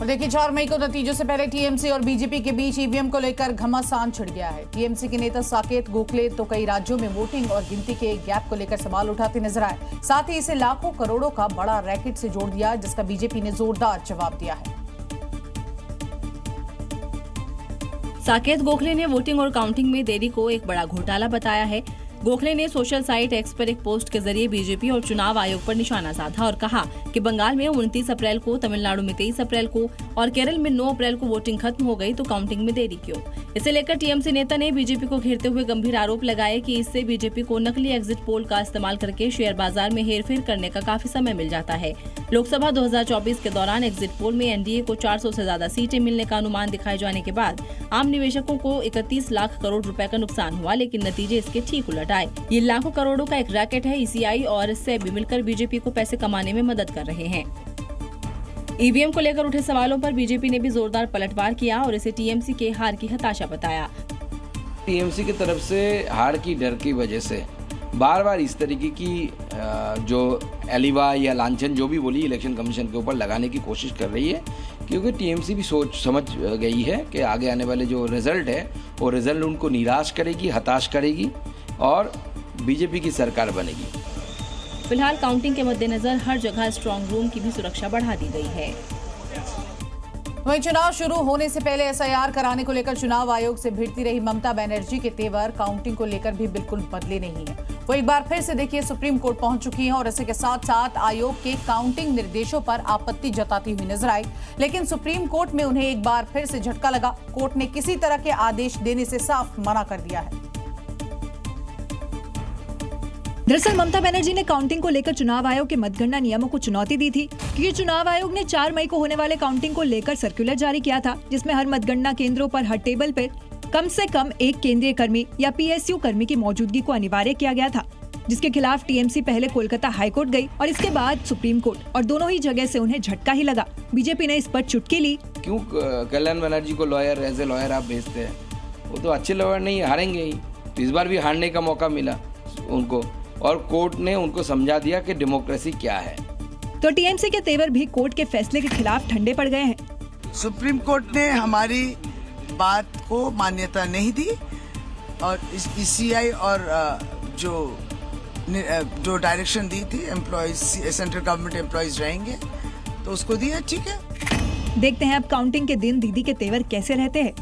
और देखिए 4 मई को नतीजों से पहले टीएमसी और बीजेपी के बीच ईवीएम को लेकर घमासान छिड़ गया है। टीएमसी के नेता साकेत गोखले तो कई राज्यों में वोटिंग और गिनती के गैप को लेकर सवाल उठाते नजर आए। साथ ही इसे लाखों करोड़ों का बड़ा रैकेट से जोड़ दिया, जिसका बीजेपी ने जोरदार जवाब दिया है। साकेत गोखले ने वोटिंग और काउंटिंग में देरी को एक बड़ा घोटाला बताया है। गोखले ने सोशल साइट एक्स पर एक पोस्ट के जरिए बीजेपी और चुनाव आयोग पर निशाना साधा और कहा कि बंगाल में 29 अप्रैल को, तमिलनाडु में 23 अप्रैल को और केरल में 9 अप्रैल को वोटिंग खत्म हो गई, तो काउंटिंग में देरी क्यों। इसे लेकर टीएमसी नेता ने बीजेपी को घेरते हुए गंभीर आरोप लगाए कि इससे बीजेपी को नकली एग्जिट पोल का इस्तेमाल करके शेयर बाजार में हेरफेर करने का काफी समय मिल जाता है। लोकसभा 2024 के दौरान एग्जिट पोल में एनडीए को 400 से ज्यादा सीटें मिलने का अनुमान दिखाए जाने के बाद आम निवेशकों को 31 लाख करोड़ रुपए का नुकसान हुआ, लेकिन नतीजे इसके ठीक उलट आए। ये लाखों करोड़ों का एक रैकेट है। ईसीआई और सेबी मिलकर बीजेपी को पैसे कमाने में मदद कर रहे हैं। ईवीएम को लेकर उठे सवालों पर बीजेपी ने भी जोरदार पलटवार किया और इसे टीएमसी के हार की हताशा बताया। टीएमसी की तरफ से हार की डर की वजह से बार बार इस तरीके की जो एलिवा या लांछन जो भी बोली इलेक्शन कमीशन के ऊपर लगाने की कोशिश कर रही है, क्योंकि टीएमसी भी सोच समझ गई है कि आगे आने वाले जो रिजल्ट है वो रिजल्ट उनको निराश करेगी, हताश करेगी और बीजेपी की सरकार बनेगी। फिलहाल काउंटिंग के मद्देनजर हर जगह स्ट्रांग रूम की भी सुरक्षा बढ़ा दी गई है। वहीं चुनाव शुरू होने से पहले एसआईआर कराने को लेकर चुनाव आयोग से भिड़ती रही ममता बनर्जी के तेवर काउंटिंग को लेकर भी बिल्कुल बदले नहीं है। वो एक बार फिर से देखिए सुप्रीम कोर्ट पहुंच चुकी हैं और इसी के साथ साथ आयोग के काउंटिंग निर्देशों पर आपत्ति जताती हुई नजर आई, लेकिन सुप्रीम कोर्ट में उन्हें एक बार फिर से झटका लगा। कोर्ट ने किसी तरह के आदेश देने से साफ मना कर दिया है। दरअसल ममता बनर्जी ने काउंटिंग को लेकर चुनाव आयोग के मतगणना नियमों को चुनौती दी थी, क्योंकि चुनाव आयोग ने 4 मई को होने वाले काउंटिंग को लेकर सर्कुलर जारी किया था, जिसमें हर मतगणना केंद्रों पर हर टेबल पर कम से कम एक केंद्रीय कर्मी या पीएसयू कर्मी की मौजूदगी को अनिवार्य किया गया था, जिसके खिलाफ टीएमसी पहले कोलकाता हाईकोर्ट गई और इसके बाद सुप्रीम कोर्ट, और दोनों ही जगह से उन्हें झटका ही लगा। बीजेपी ने इस पर चुटकी ली। क्यों कल्याण बनर्जी को लॉयर एज ए लॉयर आप भेजते हैं? वो तो अच्छे लॉयर नहीं, हारेंगे ही। तो इस बार भी हारने का मौका मिला उनको और कोर्ट ने उनको समझा दिया कि डेमोक्रेसी क्या है। तो टीएमसी के तेवर भी कोर्ट के फैसले के खिलाफ ठंडे पड़ गए हैं। सुप्रीम कोर्ट ने हमारी बात को मान्यता नहीं दी और इस ईसीआई और जो डायरेक्शन दी थी एम्प्लॉइज, सेंट्रल गवर्नमेंट एम्प्लॉइज रहेंगे, तो उसको दिया। ठीक है, देखते हैं अब काउंटिंग के दिन दीदी के तेवर कैसे रहते हैं।